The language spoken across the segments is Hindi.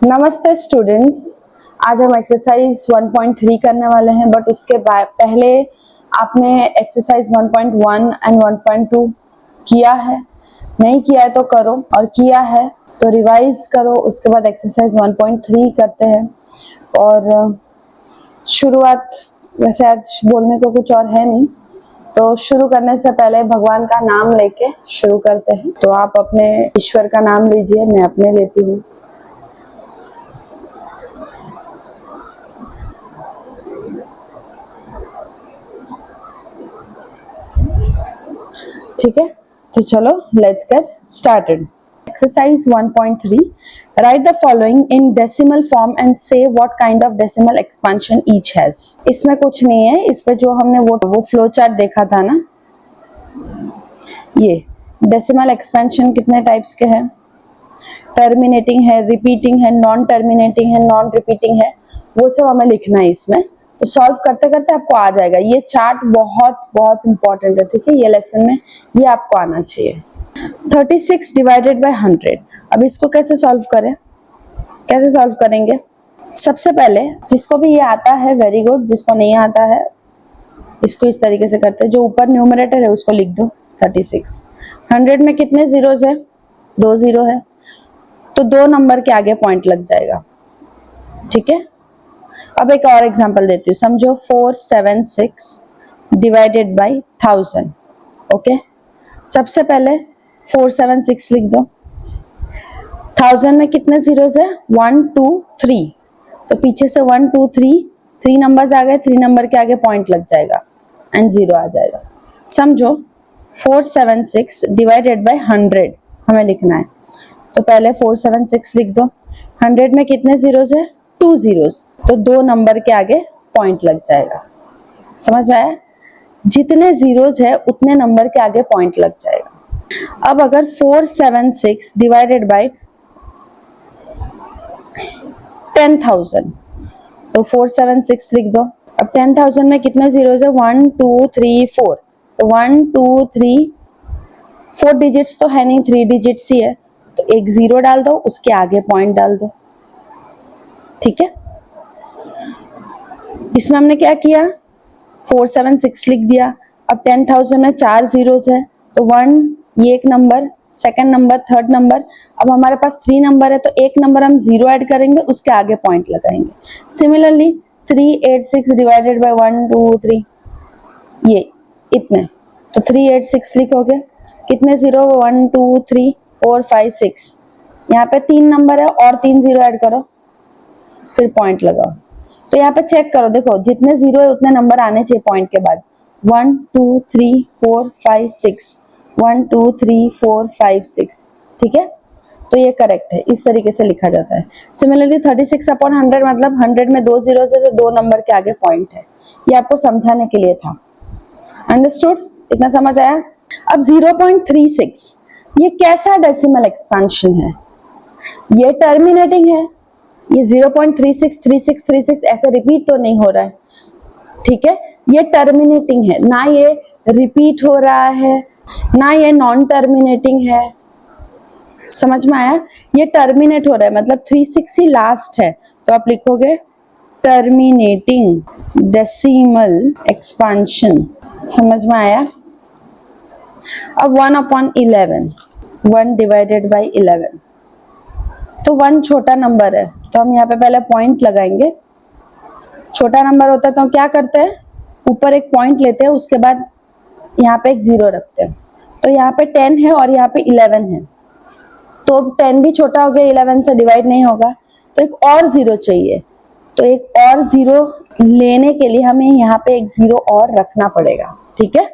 नमस्ते स्टूडेंट्स, आज हम एक्सरसाइज 1.3 करने वाले हैं, बट उसके पहले आपने एक्सरसाइज 1.1 एंड 1.2 किया है। नहीं किया है तो करो, और किया है तो रिवाइज करो। उसके बाद एक्सरसाइज 1.3 करते हैं। और शुरुआत वैसे आज बोलने को कुछ और है नहीं, तो शुरू करने से पहले भगवान का नाम लेके शुरू करते हैं। तो आप अपने ईश्वर का नाम लीजिए, मैं अपने लेती हूँ। ठीक है, तो चलो let's get started. Exercise 1.3, write the following in decimal form and say what kind of decimal expansion each has. इसमें कुछ नहीं है, इस पे जो हमने वो फ्लो चार्ट देखा था ना, ये डेसिमल एक्सपेंशन कितने टाइप्स के हैं, टर्मिनेटिंग है, रिपीटिंग है, नॉन टर्मिनेटिंग है, नॉन रिपीटिंग है, वो सब हमें लिखना है इसमें। तो सॉल्व करते करते आपको आ जाएगा। ये चार्ट बहुत बहुत इंपॉर्टेंट है, ठीक है, ये लेसन में ये आपको आना चाहिए। 36 डिवाइडेड बाय 100। अब इसको कैसे सॉल्व करें, कैसे सॉल्व करेंगे? सबसे पहले जिसको भी ये आता है वेरी गुड, जिसको नहीं आता है इसको इस तरीके से करते हैं। जो ऊपर न्यूमरेटर है उसको लिख दो 36। 100 में कितने जीरोस है? 2 जीरो है, तो 2 नंबर के आगे पॉइंट लग जाएगा। ठीक है, अब एक और एग्जांपल देती हूँ। समझो 476 डिवाइडेड बाय 1000। ओके, सबसे पहले 476 लिख दो। 1000 में कितने जीरोस है? 1 2 3, तो पीछे से 1 2 3 नंबर्स आ गए, 3 नंबर के आगे पॉइंट लग जाएगा एंड 0 आ जाएगा। समझो 476 डिवाइडेड बाय 100 हमें लिखना है, तो पहले 476 लिख दो। 100 में कितने जीरोस है? 2 जीरोस, तो 2 नंबर के आगे पॉइंट लग जाएगा। समझ आया? जितने जीरोस है उतने नंबर के आगे पॉइंट लग जाएगा। अब अगर 476 डिवाइडेड बाय 10,000, तो 476 लिख दो। अब 10,000 में कितने जीरोस है? 1 2 3 4, तो 1 2 3 4 डिजिट्स तो है नहीं, 3 डिजिट्स ही है, तो एक जीरो डाल दो, उसके आगे पॉइंट डाल दो। ठीक है, इसमें हमने क्या किया? 476 लिख दिया। अब 10,000 में 4 जीरोस है, तो 1 ये एक number, second number, third number. अब हमारे पास 3 नंबर है, तो एक नंबर हम 0 ऐड करेंगे, उसके आगे पॉइंट लगाएंगे। सिमिलरली 386 डिवाइडेड बाय 1 2 3, ये इतने, तो 386 लिखोगे। कितने जीरो? 1 2 3 4 5 6, यहाँ पे 3 नंबर है और 3 जीरो ऐड करो, फिर पॉइंट लगाओ। तो यहाँ पे चेक करो, देखो जितने जीरो है उतने नंबर आने चाहिए पॉइंट के बाद। 1 2 3 4 5 6, 1 2 3 4 5 6। ठीक है, तो ये करेक्ट है, इस तरीके से लिखा जाता है। सिमिलरली 36 अपॉन 100 मतलब 100 में 2 जीरो है, तो 2 नंबर के आगे पॉइंट है। ये आपको समझाने के लिए था। अंडरस्टूड? इतना समझ आया? अब 0.36 ये कैसा डेसिमल एक्सपेंशन है? ये टर्मिनेटिंग है। ये 0.36 36 36 ऐसे रिपीट तो नहीं हो रहा है, ठीक है, ये टर्मिनेटिंग है, ना ये रिपीट हो रहा है, ना ये नॉन टर्मिनेटिंग है। समझ में आया? ये टर्मिनेट हो रहा है, मतलब 36 ही लास्ट है, तो आप लिखोगे टर्मिनेटिंग डेसिमल एक्सपेंशन। समझ में आया? अब 1/11, 1 डिवाइडेड बाई 11, तो 1 छोटा नंबर है, तो हम यहाँ पे पहले पॉइंट लगाएंगे। छोटा नंबर होता है तो हम क्या करते हैं? ऊपर एक पॉइंट लेते हैं, उसके बाद यहाँ पे एक 0 रखते हैं। तो यहाँ पे 10 है और यहाँ पे 11 है, तो 10 भी छोटा हो गया, 11 से डिवाइड नहीं होगा, तो एक और 0 चाहिए। तो एक और 0 लेने के लिए हमें यहाँ पे एक 0 और रखना पड़ेगा। ठीक है,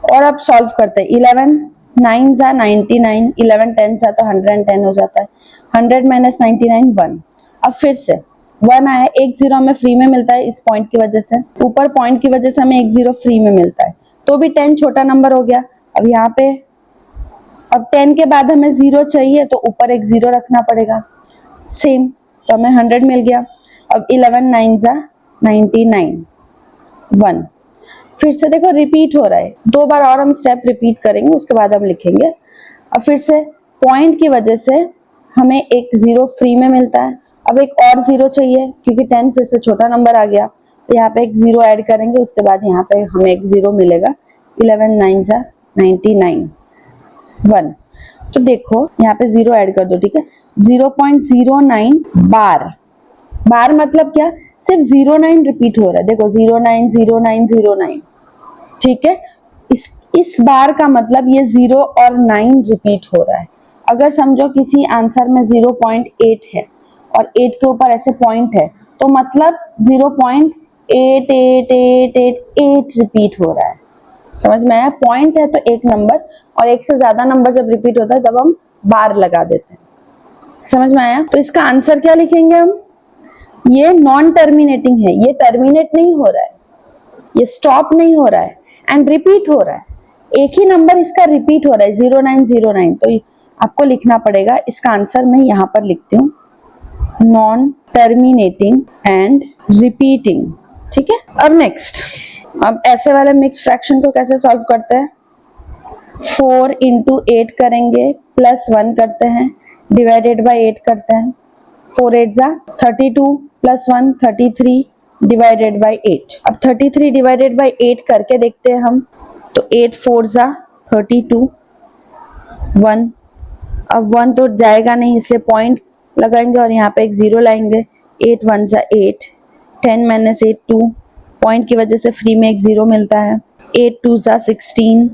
और अब सॉल्व करते हैं। 11 9 जा 99, 11 10 जा तो 110 हो जाता है। 100 माइनस 99 1। अब फिर से 1 आया, एक 0 हमें फ्री में मिलता है इस पॉइंट की वजह से, ऊपर पॉइंट की वजह से हमें एक 0 फ्री में मिलता है, तो भी 10 छोटा नंबर हो गया। अब यहाँ पे अब 10 के बाद हमें 0 चाहिए, तो ऊपर एक 0 रखना पड़ेगा सेम, तो हमें 100 मिल गया। अब 11 9 जा 99 1। फिर से देखो रिपीट हो रहा है, 2 बार और हम स्टेप रिपीट करेंगे, उसके बाद हम लिखेंगे। अब फिर से पॉइंट की वजह से हमें एक 0 फ्री में मिलता है। अब एक और 0 चाहिए क्योंकि 10 फिर से छोटा नंबर आ गया, तो यहाँ पे एक 0 ऐड करेंगे, उसके बाद यहाँ पे हमें एक 0 मिलेगा। 11 9 जा 99 1। तो देखो यहाँ पे 0 ऐड कर दो, ठीक है। 0.09 बार, बार मतलब क्या, सिर्फ 09 रिपीट हो रहा है। देखो 09 09 09, ठीक है। इस बार का मतलब ये 0 और 9 रिपीट हो रहा है। अगर समझो किसी आंसर में 0.8 है और 8 के ऊपर ऐसे पॉइंट है, तो मतलब 0.88888 रिपीट हो रहा है। समझ में आया? पॉइंट है तो एक नंबर, और एक से ज्यादा नंबर जब रिपीट होता है तब हम बार लगा देते हैं। समझ में आया? तो इसका आंसर क्या लिखेंगे हम? ये नॉन टर्मिनेटिंग है, ये टर्मिनेट नहीं हो रहा है, ये स्टॉप नहीं हो रहा है, एंड रिपीट हो रहा है। एक ही नंबर इसका रिपीट हो रहा है 0909। तो आपको लिखना पड़ेगा, इसका आंसर मैं यहां पर लिखती हूँ, नॉन टर्मिनेटिंग एंड रिपीटिंग, ठीक है। अब नेक्स्ट, अब ऐसे वाले मिक्स फ्रैक्शन को कैसे सॉल्व करते हैं? 4 into 8 करेंगे, प्लस 1 करते हैं, डिवाइडेड बाय 8 करते हैं। 4 8 जा 32 प्लस 1 33 डिवाइडेड बाय 8। अब 33 डिवाइडेड बाय 8 करके देखते हैं हम, तो 8 4 जा 32 1। अब 1 तो जाएगा नहीं, इसलिए पॉइंट लगाएंगे और यहाँ पे एक 0 लाएंगे। 8 1 जा 8, 10 माइनस 8 2, पॉइंट की वजह से फ्री में एक 0 मिलता है। 8 2 जा 16,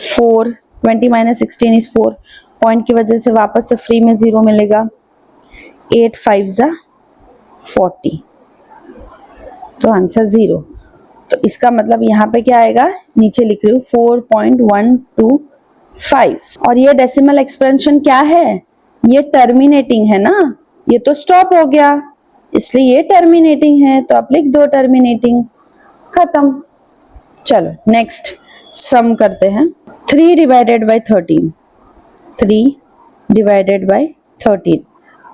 4 20 माइनस 16 इज 4, पॉइंट की वजह से वापस से फ्री में 0 मिलेगा। 8 5 जा 40, तो आंसर 0। तो इसका मतलब यहाँ पे क्या आएगा, नीचे लिख रही हूँ 4.125। और ये डेसिमल एक्सपेंशन क्या है? ये टर्मिनेटिंग है ना, ये तो स्टॉप हो गया, इसलिए ये टर्मिनेटिंग है, तो आप लिख दो टर्मिनेटिंग, खत्म। चलो नेक्स्ट सम करते हैं। 3 divided by 13, 3 divided by 13,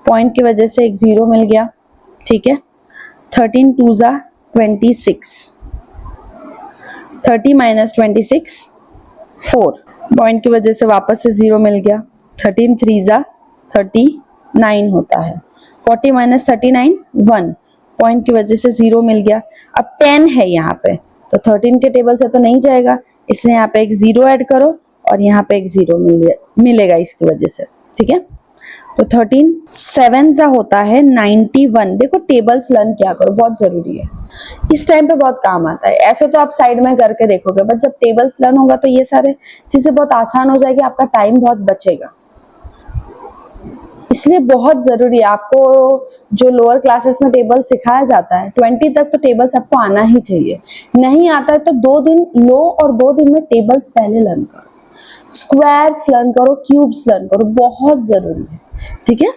point की वजह से एक 0 मिल गया, ठीक है। 13 2 जा 26, 30 माइनस 26 4, पॉइंट की वजह से वापस से 0 मिल गया। 13 3 जा 39 होता है। 40 माइनस 39 1, पॉइंट की वजह से 0 मिल गया। अब 10 है यहाँ पे, तो 13 के टेबल से तो नहीं जाएगा, इसलिए यहाँ पे एक 0 ऐड करो और यहाँ पे एक 0 मिलेगा इसकी वजह से, ठीक है। तो 13 7 जा होता है 91। देखो टेबल्स लर्न क्या करो, बहुत जरूरी है, इस टाइम पे बहुत काम आता है। ऐसे तो आप साइड में करके देखोगे, बट जब टेबल्स लर्न होगा तो ये सारे चीजें बहुत आसान हो जाएगी, आपका टाइम बहुत बचेगा। इसलिए बहुत जरूरी है, आपको जो लोअर क्लासेस में टेबल सिखाया जाता है 20 तक तो टेबल सबको आना ही चाहिए। नहीं आता है तो 2 दिन लो और 2 दिन में टेबल्स पहले लर्न करो, स्क्वायर्स लर्न करो, क्यूब्स लर्न करो, बहुत जरूरी है, ठीक है।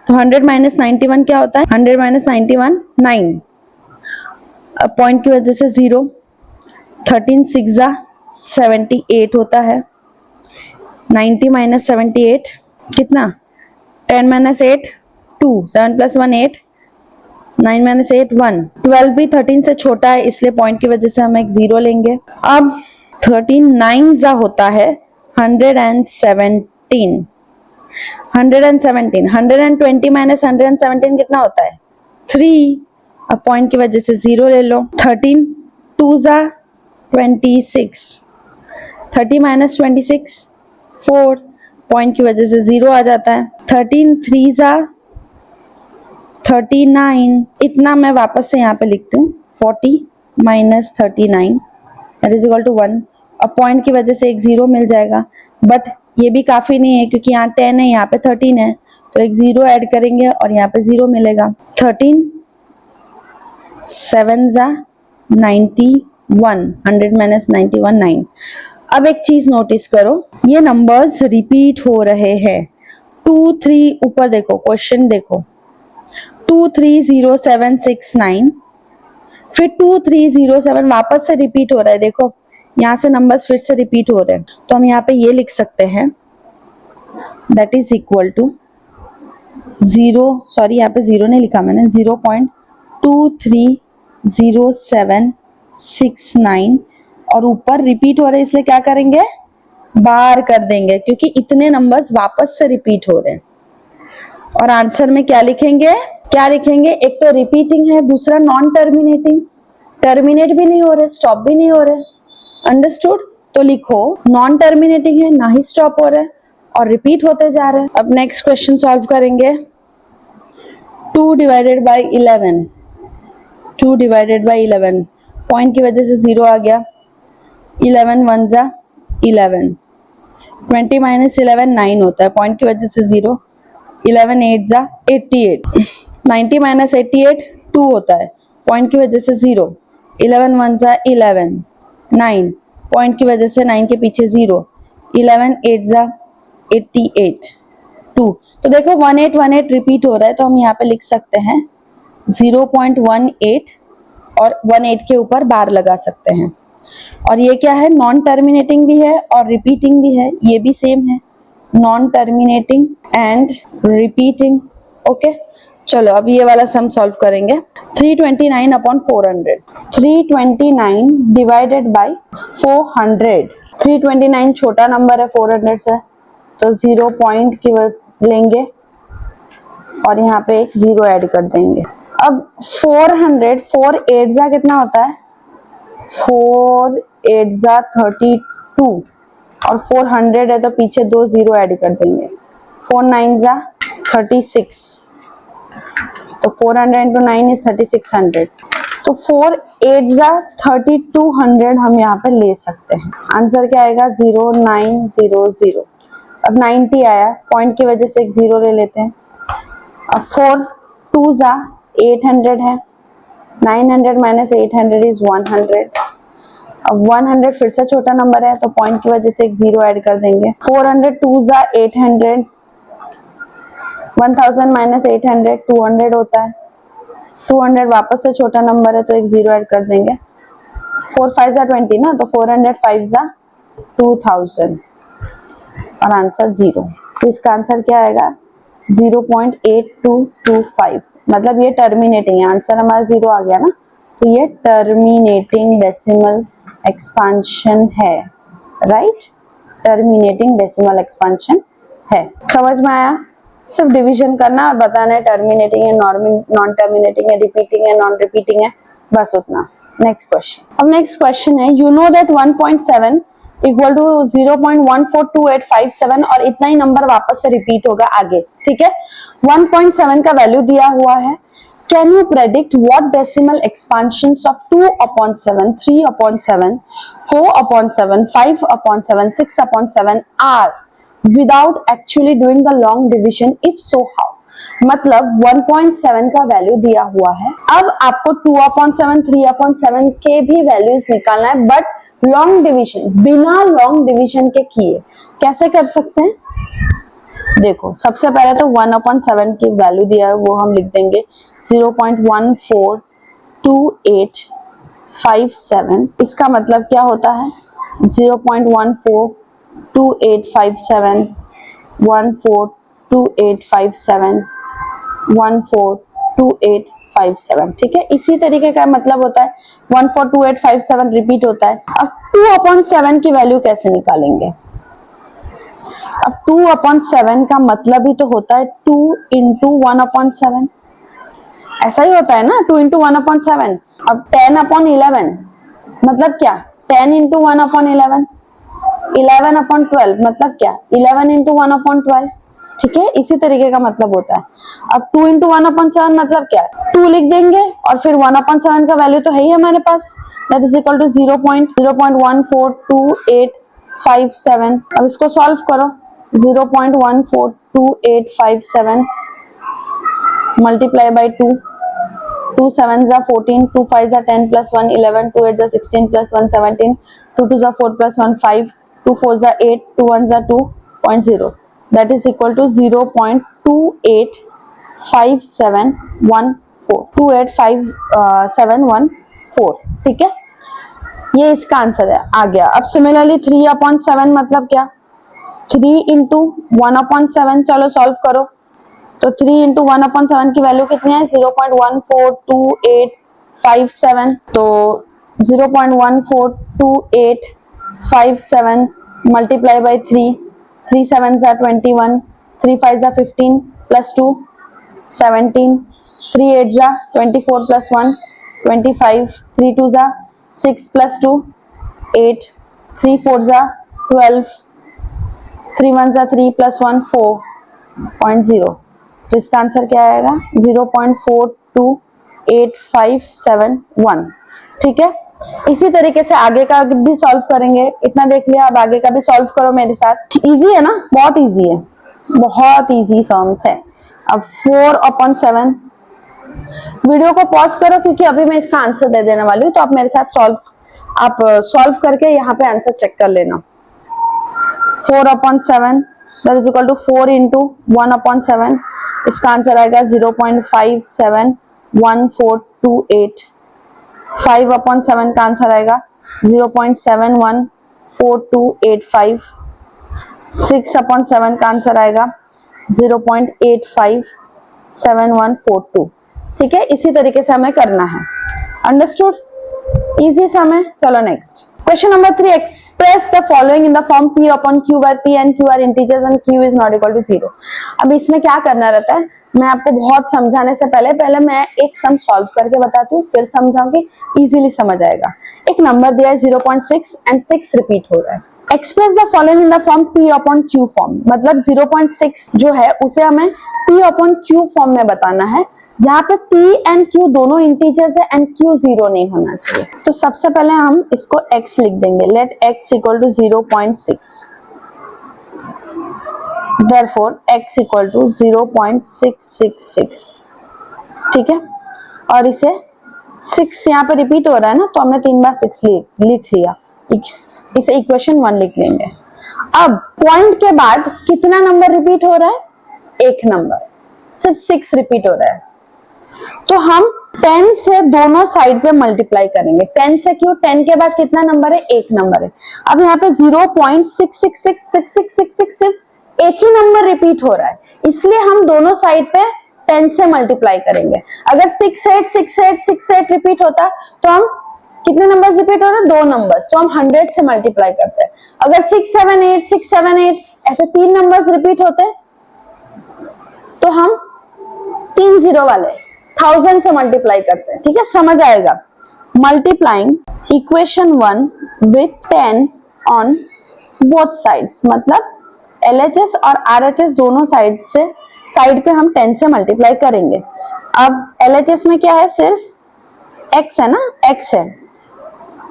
तो 100 माइनस 91 क्या होता है? 100 माइनस 91 9, अब पॉइंट की वजह से 0। 13 6 जा 78 होता है। 90 माइनस 78 कितना? 10 माइनस 8 2, 7 प्लस 1 8, 9 माइनस 8 1। 12 भी 13 से छोटा है, इसलिए पॉइंट की वजह से हम एक 0 लेंगे। अब 13 9 जा होता है 117, 117, 120 माइनस 117 कितना होता है? 3। अब पॉइंट की वजह से 0 ले लो। 13 2 जा 26, 30 माइनस 26 4, पॉइंट की वजह से 0 आ जाता है। 13 3 जा 39, इतना मैं वापस से यहाँ पे लिखती हूँ, 40 minus 39 that is equal to 1। अब पॉइंट की वजह से एक 0 मिल जाएगा, बट ये भी काफी नहीं है क्योंकि यहाँ 10 है, यहाँ पे 13 है, तो एक 0 ऐड करेंगे और यहाँ पे 0 मिलेगा। 13 7 जा 91, 100 माइनस 91 9। अब एक चीज नोटिस करो, ये नंबर्स रिपीट हो रहे हैं। 2 3 ऊपर देखो, क्वेश्चन देखो, 2 3 0 7 6 9, फिर 2 3 0 7 वापस से रिपीट हो रहा है। देखो यहाँ से नंबर्स फिर से रिपीट हो रहे हैं, तो हम यहाँ पे ये लिख सकते हैं, that is equal to 0, sorry यहाँ पे 0 नहीं लिखा मैंने, 0.230769, और ऊपर रिपीट हो रहे हैं इसलिए क्या करेंगे? बार कर देंगे, क्योंकि इतने नंबर्स वापस से रिपीट हो रहे हैं। और आंसर में क्या लिखेंगे, क्या लिखेंगे, एक तो रिपीटिंग है, दूसरा नॉन टर्मिनेटिंग, टर्मिनेट भी नहीं हो रहे, स्टॉप भी नहीं हो रहे, अंडरस्टूड। तो लिखो नॉन टर्मिनेटिंग है, ना ही स्टॉप हो रहा है और रिपीट होते जा रहे हैं। अब नेक्स्ट क्वेश्चन सॉल्व करेंगे। 2 divided by 11, 2 divided by 11, point की वजह से 0 आ गया। 11 वन जा 11, 20 माइनस 11 9 होता है, पॉइंट की वजह से 0। 11 8 जा 88, 90 माइनस 88 2 होता है, पॉइंट की वजह से 0। 11 वन जा 11, 9, पॉइंट की वजह से 9 के पीछे 0। 11 8 जा 88 2। तो देखो 1818 रिपीट हो रहा है, तो हम यहाँ पे लिख सकते हैं 0.18 और 18 के ऊपर बार लगा सकते हैं। और ये क्या है, नॉन टर्मिनेटिंग भी है और रिपीटिंग भी है, ये भी सेम है, non terminating and repeating. Okay, चलो अब ये वाला सम सॉल्व करेंगे। 329 अपॉन 400, 329 डिवाइडेड बाई 400। 329 छोटा नंबर है 400 से, तो 0 पॉइंट की लेंगे और यहाँ पे एक 0 ऐड कर देंगे। अब 400, 4 8 जा कितना होता है, 4 8 जा 32 और 400 है तो पीछे 2 0 ऐड कर देंगे। 4 9 जा 36, तो 400 into 9 is 3600। तो 4 8 जा 3200 हम यहाँ पे ले सकते हैं। आंसर क्या आएगा, 0900। अब 90 आया, पॉइंट की वजह से एक 0 ले लेते हैं। अब 4 2 जा 800 है, 900 माइनस 800 इज 100। अब 100 फिर से छोटा नंबर है, तो पॉइंट की वजह से एक 0 ऐड कर देंगे। 400 2 जा 800, 1000 माइनस 800 200 होता है। 200 वापस से छोटा नंबर है, तो एक 0 ऐड कर देंगे। 4 5 जा 20 ना, तो 400 5 जा 2000 और आंसर 0। तो इसका आंसर क्या आएगा, 0.8225। मतलब ये टर्मिनेटिंग है, आंसर हमारा 0 आ गया ना, तो ये टर्मिनेटिंग डेसिमल एक्सपांशन है, राइट, टर्मिनेटिंग डेसिमल एक्सपांशन है। समझ में आया, सिर्फ डिवीजन करना और बताना है टर्मिनेटिंग है, नॉन टर्मिनेटिंग है, रिपीटिंग है, नॉन रिपीटिंग है, बस उतना। नेक्स्ट क्वेश्चन, अब नेक्स्ट क्वेश्चन है, you know that 1.7 equal to 0.142857 और इतना ही नंबर वापस से रिपीट होगा आगे, ठीक है। 1.7 का वैल्यू दिया हुआ है। Can you predict what decimal expansions of 2/7, 3/7, 4/7, 5/7, 6/7 are without actually doing the long division, if so how. मतलब 1.7 का वैल्यू दिया हुआ है, अब आपको 2/7, 3/7 के भी वैल्यूज निकालना है, बट लॉन्ग डिवीजन, बिना लॉन्ग डिवीजन के किए। कैसे कर सकते हैं, देखो सबसे पहले तो 1/7 की वैल्यू दिया है, वो हम लिख देंगे 0.142857। इसका मतलब क्या होता है, 0.142857, 142857, 142857, ठीक है। इसी तरीके का मतलब होता है 142857 रिपीट होता है। अब 2/7 की वैल्यू कैसे निकालेंगे, अब 2/7 का मतलब ही तो होता है 2 into 1/7, ऐसा ही होता है ना, 2 into 1/7। अब 10/11 मतलब क्या, 10 into 1/11, 11/12 मतलब क्या, 11 into 1/12, ठीक है। इसी तरीके का मतलब होता है। अब 2 into 1/7 मतलब क्या, 2 लिख देंगे और फिर 1/7 का वैल्यू तो है ही हमारे पास, दैट इज इक्वल टू 0.142857। अब इसको सॉल्व करो, 0.142857 मल्टीप्लाई बाई 2, 2 7 जा 14, 2 5 जा 10 plus 1 11, 2 8 जा 16 plus 1 17, 2 2 जा 4 plus 1 5, 2 4 जा 8, 2 1 जा 2.0, that is equal to 0.285714, 2855714, ठीक है। ये इसका आंसर है, आ गया। अब सिमिलरली 3/7 मतलब क्या, 3 into 1/7, चलो सॉल्व करो। तो 3 into 1/7 की वैल्यू कितनी है, 0.142857। तो 0.142857 मल्टीप्लाई बाई 3, 3 7 जा 21, 3 5 जा 15, प्लस 2 17, 3 8 जा 24 प्लस 1 25, 3 2 जा 6 प्लस 2 8, 3 4 जा 12, 3 1 जा 3 प्लस 1 4.0। तो इसका आंसर क्या आएगा 0.42851। ठीक है, इसी तरीके से आगे का भी सॉल्व करेंगे। इतना देख लिया, अब आगे का भी सॉल्व करो मेरे साथ। इजी है ना, बहुत इजी है, बहुत इजी सॉम्स है। अब 4/7, वीडियो को पॉज करो क्योंकि अभी मैं इसका आंसर दे देने वाली हूँ, तो आप मेरे साथ सॉल्व करके यहाँ पे आंसर चेक कर लेना। 4/7 that is equal to 4 into 1/7, इसका आंसर आएगा 0.571428। 5/7 का आंसर आएगा 0.714285। 6/7 का आंसर आएगा 0.857142। ठीक है, इसी तरीके से हमें करना है। अंडरस्टूड? इजी सम है। चलो next question number 3, express the following in the form p upon q by p and q are integers and q is not equal to 0। अब इसमें क्या करना रहता है, मैं आपको बहुत समझाने से पहले मैं एक सम सॉल्व करके बताती हूँ, फिर समझाऊंगी, इजीली समझ आएगा। एक नंबर दिया है 0.6 एंड 6 रिपीट हो रहा है। Express the following in the form p upon q form, मतलब 0.6 जो है उसे हमें p अपॉन q फॉर्म में बताना है, जहां पे p एंड q दोनों इंटीजर्स है एंड q 0 नहीं होना चाहिए। तो सबसे पहले हम इसको x लिख देंगे, let x equal to 0.6, therefore x equal to 0.666। ठीक है, और इसे 6 यहाँ पे रिपीट हो रहा है ना, तो हमने 3 बार 6 लिख लिया, इसे इक्वेशन 1 लिख लेंगे। अब पॉइंट के बाद कितना नंबर रिपीट हो रहा है, एक नंबर, सिर्फ 6 रिपीट हो रहा है। तो हम 10 से दोनों साइड पे मल्टीप्लाई करेंगे। 10 से क्यों, 10 के बाद कितना नंबर है, एक नंबर है। अब यहाँ पे 0.6666666 सिर्फ एक ही नंबर रिपीट हो रहा है, इसलिए हम दोनों साइड पे 10 से मल्टीप्लाई करेंगे। अगर 686868 रिपीट होता तो हम कितने नंबर्स रिपीट हो रहे हैं, 2 नंबर्स, तो हम 100 से मल्टीप्लाई करते हैं। अगर 678 ऐसे 3 नंबर्स रिपीट होते तो हम 3 0 वाले 1000 से मल्टीप्लाई करते हैं। ठीक है, समझ आएगा। Multiplying equation 1 with 10 on both sides, मतलब LHS और RHS दोनों साइड पे हम 10 से मल्टीप्लाई करेंगे। अब LHS में क्या है, सिर्फ x है ना, x है,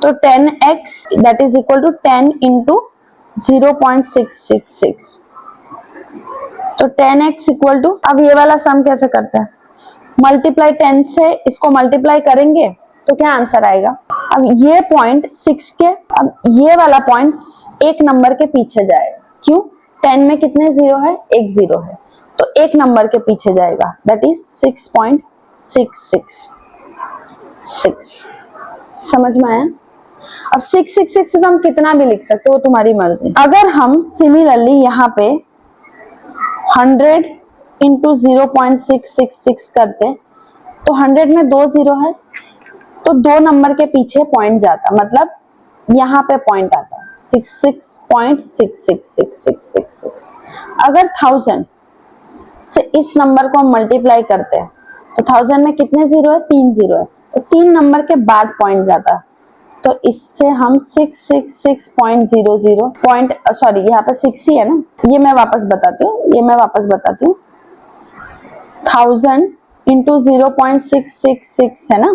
तो 10x that is equal to 10 into 0.666। तो 10x इक्वल टू, अब ये वाला सम कैसे करते हैं, मल्टीप्लाई 10 से इसको मल्टीप्लाई करेंगे तो क्या आंसर आएगा। अब ये पॉइंट 6 के, अब ये वाला पॉइंट एक नंबर के पीछे जाएगा। क्यों, 10 में कितने 0 है, एक 0 है, तो एक नंबर के पीछे जाएगा, दैट इज 6.666। समझ में आया। अब 666 से तो हम कितना भी लिख सकते हो, तुम्हारी मर्जी। अगर हम सिमिलरली यहाँ पे 100 इंटू 0.666 करते तो 100 में 2 0 है, तो 2 नंबर के पीछे पॉइंट जाता, मतलब यहाँ पे पॉइंट आता 66.666666। अगर 1000 से इस नंबर को हम मल्टीप्लाई करते हैं तो 1000 में कितने 0 है, 3 0 है, तो 3 नंबर के बाद पॉइंट जाता, तो इससे हम 666.00 पॉइंट, सॉरी यहाँ पे 6 ही है ना, ये मैं वापस बताती हूँ 1000 इंटू 0.666 है ना,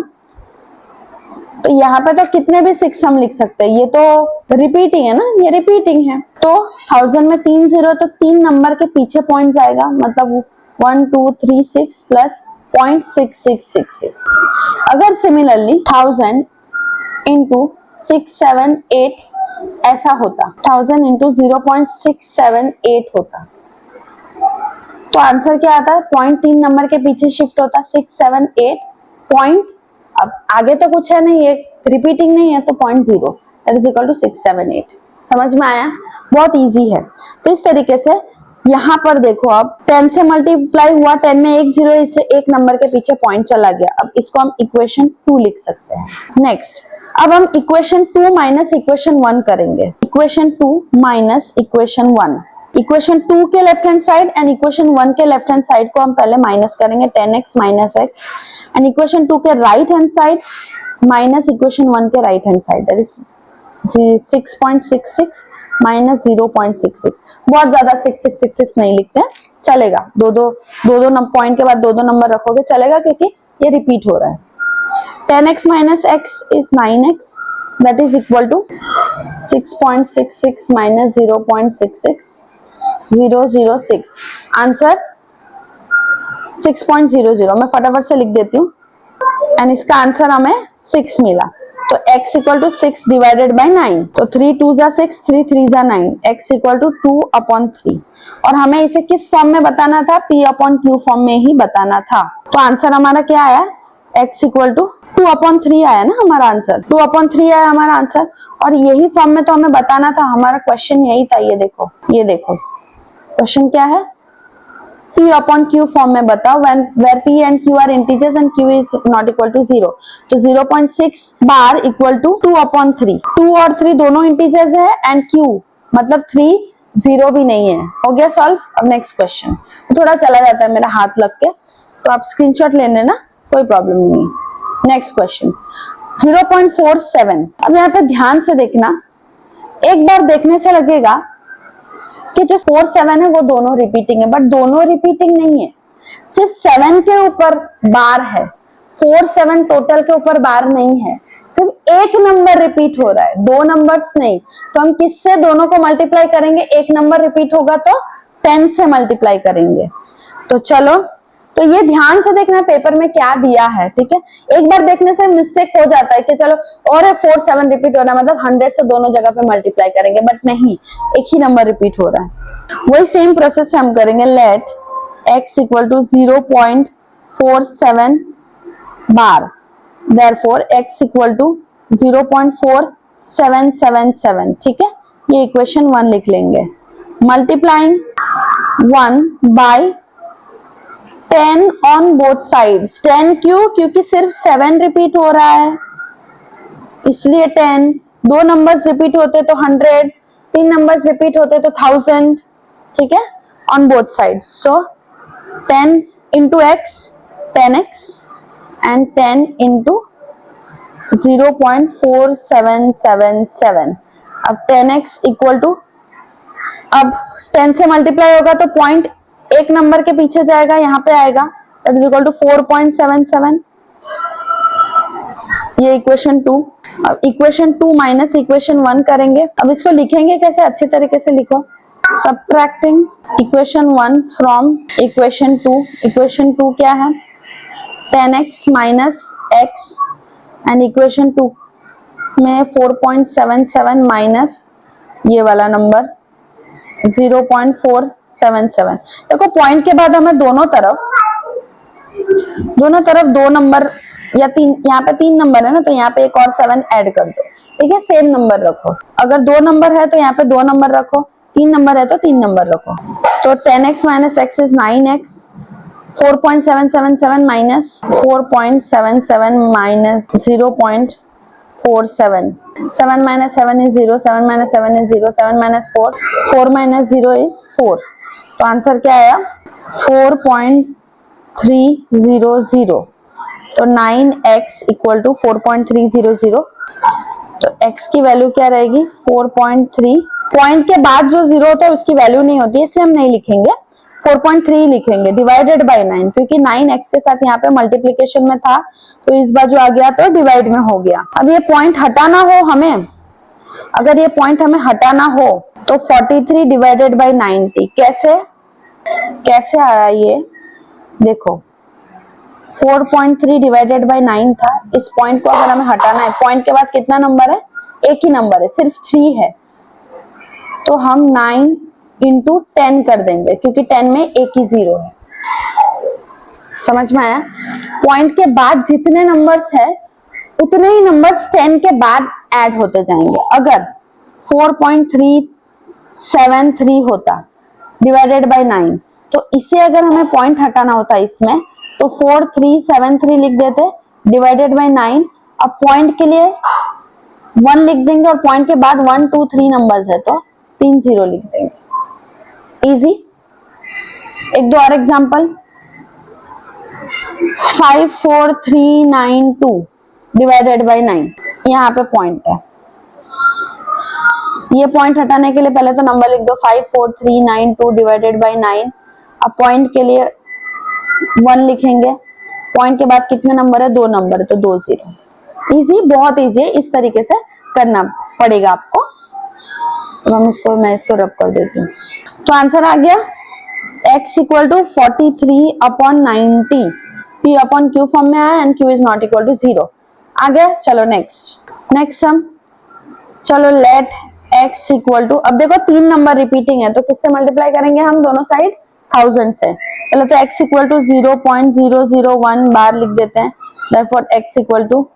तो यहाँ पे तो कितने भी 6 हम लिख सकते हैं, ये तो रिपीटिंग है ना, ये रिपीटिंग है, तो 1000 में 3 0, तो 3 नंबर के पीछे पॉइंट जाएगा, मतलब 1 2 3 6 प्लस 0.6666। अगर सिमिलरली 1000 इंटू 678 ऐसा होता, 1000 इंटू 0.678 होता, तो आंसर क्या आता है, पॉइंट 3 नंबर के पीछे शिफ्ट होता 678 पॉइंट। अब आगे तो कुछ है नहीं, ये रिपीटिंग नहीं है, तो 0.0 दैट इज इक्वल टू 678। समझ में आया, बहुत इजी है। तो इस तरीके से यहाँ पर देखो, अब 10 से मल्टीप्लाई हुआ, 10 में एक 0, इससे एक नंबर के पीछे पॉइंट चला गया। अब इसको हम इक्वेशन 2 लिख सकते हैं। नेक्स्ट, अब हम इक्वेशन 2 माइनस इक्वेशन 1 करेंगे। इक्वेशन 2 माइनस इक्वेशन 1, इक्वेशन 2 के left hand side and equation 1 के लेफ्ट हैंड साइड को हम पहले माइनस करेंगे 10x minus x and equation 2 के right hand side minus equation 1 के right hand side that is 6.66 minus 0.66। बहुत ज्यादा 6666 नहीं लिखते हैं, चलेगा। दो दो पॉइंट के बाद दो नंबर रखोगे चलेगा क्योंकि ये रिपीट हो रहा है। 10x minus x is 9x that is equal to 6.66 minus 0.66 006 answer 6.00। मैं फटाफट से लिख देती हूँ एंड इसका आंसर हमें 6 मिला। तो x equal to 6 divided by 9, तो 3 2 जा 6 3 3 जा 9, x इक्वल टू 2/3। और हमें इसे किस फॉर्म में बताना था? p/q फॉर्म में ही बताना था। तो आंसर हमारा क्या आया? x इक्वल टू 2/3 आया ना हमारा आंसर, 2/3 आया हमारा आंसर। और यही फॉर्म में तो हमें बताना था, हमारा क्वेश्चन यही था। ये देखो क्वेश्चन क्या है? p/q फॉर्म में बताओ where p and q are integers and q is not equal to 0। तो 0.6 बार इक्वल टू 2/3। 2 और 3 दोनों इंटीजर्स है एंड q मतलब 3 0 भी नहीं है। हो गया सॉल्व। अब नेक्स्ट क्वेश्चन, थोड़ा चला जाता है मेरा हाथ लग के, तो आप स्क्रीनशॉट ले लेना, कोई प्रॉब्लम नहीं है। Next question 0.47। अब यहाँ पे ध्यान से देखना, एक बार देखने से लगेगा कि जो 4 7 है वो दोनों रिपीटिंग है, बट दोनों रिपीटिंग नहीं है, सिर्फ 7 के ऊपर बार है, 4 7 टोटल के ऊपर बार नहीं है, सिर्फ एक नंबर रिपीट हो रहा है, दो नंबर्स नहीं। तो हम किससे दोनों को मल्टीप्लाई करेंगे? एक नंबर रिपीट होगा तो 10 से मल्टीप्लाई करेंगे। तो चलो, तो ये ध्यान से देखना पेपर में क्या दिया है, ठीक है। एक बार देखने से मिस्टेक हो जाता है कि चलो और 4 7 रिपीट हो रहा है मतलब 100 से दोनों जगह पे मल्टीप्लाई करेंगे, बट नहीं, एक ही नंबर रिपीट हो रहा है। वही सेम प्रोसेस से हम करेंगे। लेट x इक्वल टू 0.47 बार, देयरफॉर x इक्वल टू 0.4777, ठीक है। ये इक्वेशन 1 लिख लेंगे। Multiplying 1 by 10 on both sides. 10 क्यों? क्योंकि सिर्फ 7 रिपीट हो रहा है इसलिए 10। दो नंबर्स रिपीट होते तो 100, 3 नंबर्स रिपीट होते तो 1000, ठीक है, on both sides. So 10 into x 10x and 10 into 0.4777। अब 10x इक्वल टू, अब 10 से मल्टीप्लाई होगा तो पॉइंट एक नंबर के पीछे जाएगा, यहाँ पे आएगा, दैट इज इक्वल टू 4.77। ये इक्वेशन 2। अब इक्वेशन 2 माइनस इक्वेशन 1 करेंगे। अब इसको लिखेंगे कैसे? अच्छे तरीके से लिखो। Subtracting equation 1 from equation 2। Equation 2 क्या है? 10x minus x and equation 2 में 4.77 माइनस ये वाला नंबर 0.477। देखो पॉइंट के बाद हमें दोनों तरफ दो नंबर या 3, यहाँ पे 3 नंबर है ना, तो यहाँ पे एक और 7 ऐड कर दो, ठीक है। सेम नंबर रखो। अगर 2 नंबर है तो यहाँ पे 2 नंबर रखो, 3 नंबर है तो 3 नंबर रखो। तो 10x minus x is 9x, 4.777 minus 4.77 minus 0.47, 7 minus 7 is 0, 7 minus 7 is 0, 7 minus 4, 4 minus 0 is 4। तो आंसर क्या आया? 4.300। तो 9x इक्वल टू 4.300। तो x की वैल्यू क्या रहेगी? 4.3। पॉइंट के बाद जो 0 होता है उसकी वैल्यू नहीं होती, इसलिए हम नहीं लिखेंगे, 4.3 लिखेंगे डिवाइडेड बाय 9, क्योंकि 9 x के साथ यहाँ पे मल्टीप्लीकेशन में था, तो इस बार जो आ गया तो डिवाइड में हो गया। अब ये पॉइंट हटाना हो हमें, अगर ये पॉइंट हमें हटाना हो तो 43 डिवाइडेड बाय 90। कैसे आया ये? देखो 4.3 डिवाइडेड बाय 9 था, इस पॉइंट को अगर हमें हटाना है, पॉइंट के बाद कितना नंबर है? एक ही नंबर है, सिर्फ 3 है, तो हम 9 इंटू 10 कर देंगे, क्योंकि 10 में एक ही 0 है। समझ में आया? पॉइंट के बाद जितने नंबर्स है उतने ही नंबर्स 10 के बाद ऐड होते जाएंगे। अगर 4.373 होता डिवाइडेड बाय 9, तो इसे अगर हमें पॉइंट हटाना होता इसमें, तो 4373 लिख देते डिवाइडेड बाय 9। अब पॉइंट के लिए 1 लिख देंगे और पॉइंट के बाद 1 2 3 नंबर्स है तो 3 0 लिख देंगे। इजी। एक दो और एग्जांपल, 54392 डिवाइडेड बाई 9, यहाँ पे पॉइंट है। ये पॉइंट हटाने के लिए पहले तो नंबर लिख दो, 54392 डिवाइडेड बाई 9। अब पॉइंट के लिए 1 लिखेंगे, पॉइंट के बाद कितने नंबर है, 2 नंबर है, तो 2 0। इजी, बहुत इजी है, इस तरीके से करना पड़ेगा आपको। तो मैं इसको रब कर देती हूँ। तो आंसर आ गया x equal to 43/90, p upon q form में आया and q is not equal to 0 आ गया। चलो नेक्स्ट सम, चलो लेट x इक्वल टू, अब देखो 3 नंबर रिपीटिंग है तो किससे मल्टीप्लाई करेंगे हम, दोनों साइड 1000 से। पहले तो x इक्वल टू 0.001 बार लिख देते हैं, देयरफॉर x इक्वल टू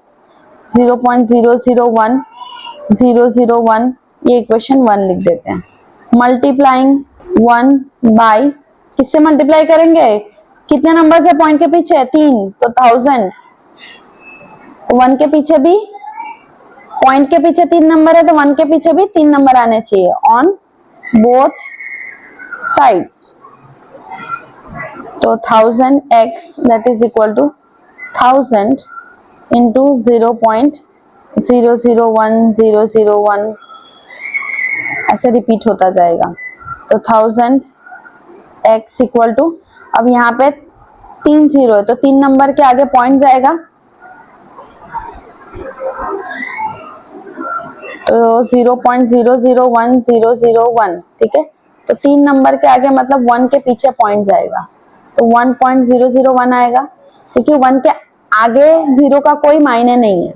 0.001001, ये इक्वेशन 1 लिख देते हैं। मल्टीप्लाइंग 1 बाय, किससे मल्टीप्लाई करेंगे, कितने नंबर है पॉइंट के पीछे, 3, तो 1000। 1 के पीछे भी, पॉइंट के पीछे 3 नंबर है तो 1 के पीछे भी 3 नंबर आने चाहिए ऑन बोथ साइड्स। तो 1000x that is equal to 1000 into 0.001001, ऐसे रिपीट होता जाएगा। तो 1000x इक्वल टू, अब यहाँ पे 3 0 है तो 3 नंबर के आगे पॉइंट जाएगा, तो 0.001001, ठीक है। तो 3 नंबर के आगे मतलब 1 के पीछे पॉइंट जाएगा, तो 1.001 आएगा, क्योंकि 1 के आगे 0 का कोई मायने नहीं है,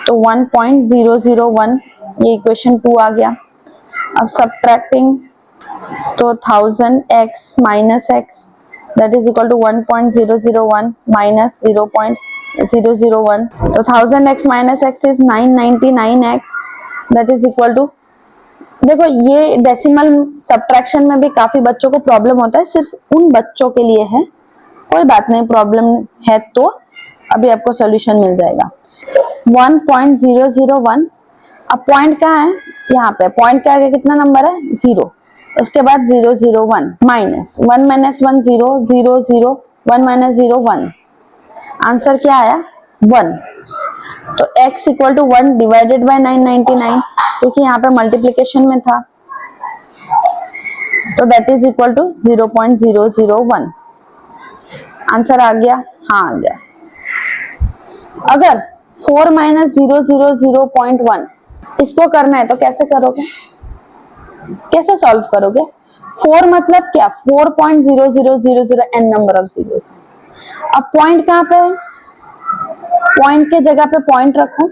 तो 1.001, ये इक्वेशन 2 आ गया। अब सब्ट्रैक्टिंग, तो 1000x minus x that is equal to 1.001 minus 0.001, तो 1000x minus x is 999x that is equal to, देखो ये डेसिमल सब्ट्रैक्शन में भी काफी बच्चों को प्रॉब्लम होता है, सिर्फ उन बच्चों के लिए है, कोई बात नहीं, प्रॉब्लम है तो अभी आपको सॉल्यूशन मिल जाएगा। 1.001, अब पॉइंट कहाँ है, यहाँ पे, पॉइंट के आगे कितना नंबर है, 0, उसके बाद 001 माइनस 1 माइनस 1 0 0 0 1 माइनस 0 1, आंसर क्या आया 1। तो x equal to 1 divided by 999, क्योंकि यहाँ पे मल्टीप्लीकेशन में था, तो that is equal to 0.001, answer आ गया, हाँ आ गया। अगर 4 माइनस 0.1 इसको करना है तो कैसे करोगे, कैसे सॉल्व करोगे, 4 मतलब क्या, 4.0000 n नंबर ऑफ जीरोस। अब पॉइंट कहाँ पे है, पॉइंट के जगह पे पॉइंट रखो,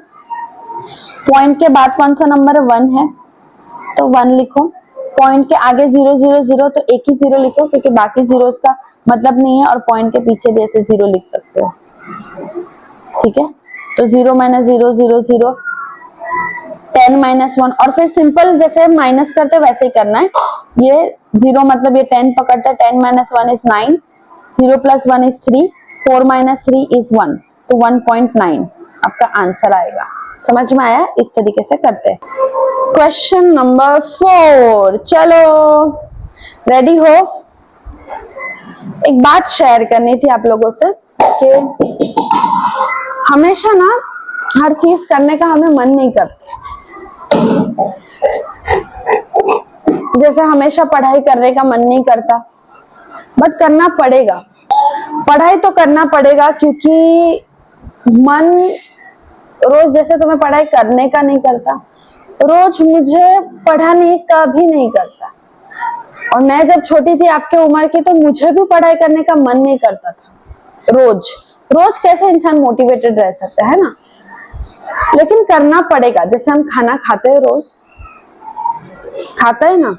पॉइंट के बाद कौन सा नंबर है, 1 है, तो 1 लिखो, पॉइंट के आगे 000 तो एक ही 0 लिखो, क्योंकि बाकी जीरोस का मतलब नहीं है, और पॉइंट के पीछे भी ऐसे 0 लिख सकते हो, ठीक है। तो 0 माइनस 000, 10 माइनस 1, और फिर सिंपल जैसे माइनस करते वैसे ही करना है। ये 0 मतलब ये 10 पकड़ता है, 10 minus 1 is 9, 0 plus 1 is 3, 4 minus 3 is 1, तो 1.9 आपका आंसर आएगा। समझ में आया, इस तरीके से करते हैं। क्वेश्चन नंबर 4, चलो रेडी हो। एक बात शेयर करनी थी आप लोगों से कि हमेशा ना हर चीज करने का हमें मन नहीं करता, जैसे हमेशा पढ़ाई करने का मन नहीं करता, बट करना पड़ेगा, पढ़ाई तो करना पड़ेगा, क्योंकि मन रोज जैसे तुम्हें पढ़ाई करने का नहीं करता, रोज मुझे पढ़ाने का भी नहीं करता। और मैं जब छोटी थी आपके उम्र की, तो मुझे भी पढ़ाई करने का मन नहीं करता था। रोज रोज कैसे इंसान मोटिवेटेड रह सकता है ना, लेकिन करना पड़ेगा। जैसे हम खाना खाते हैं, रोज खाते हैं ना,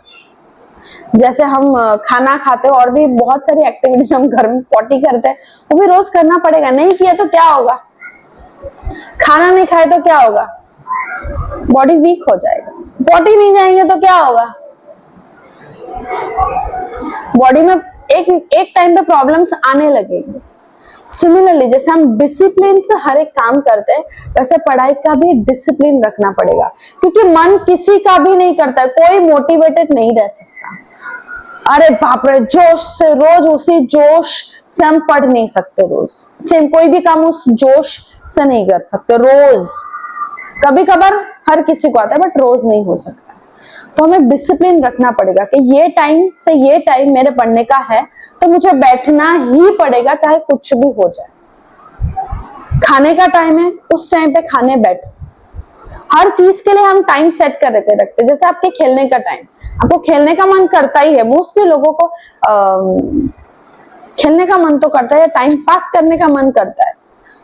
जैसे हम खाना खाते हैं, और भी बहुत सारी एक्टिविटीज हम घर में पॉटी करते हैं, वो भी रोज करना पड़ेगा। नहीं किया तो क्या होगा, खाना नहीं खाए तो क्या होगा, बॉडी वीक हो जाएगा। पॉटी नहीं जाएंगे तो क्या होगा, बॉडी में एक टाइम पे प्रॉब्लम्स आने लगेंगे। सिमिलरली जैसे हम डिसिप्लिन से हर एक काम करते हैं, वैसे पढ़ाई का भी डिसिप्लिन रखना पड़ेगा, क्योंकि मन किसी का भी नहीं करता है, कोई मोटिवेटेड नहीं रह सकता। अरे बाप रे, जोश से रोज उसी जोश से हम पढ़ नहीं सकते। रोज सेम कोई भी काम उस जोश से नहीं कर सकते रोज। कभी कभार हर किसी को आता है बट रोज नहीं हो सकता। तो हमें डिसिप्लिन रखना पड़ेगा कि ये टाइम से ये टाइम मेरे पढ़ने का है तो मुझे बैठना ही पड़ेगा, चाहे कुछ भी हो जाए। खाने का टाइम है, उस टाइम पे खाने बैठो। हर चीज के लिए हम टाइम सेट कर रखते। जैसे आपके खेलने का टाइम, आपको खेलने का मन करता ही है, मोस्टली लोगों को खेलने का मन तो करता है, टाइम पास करने का मन करता है।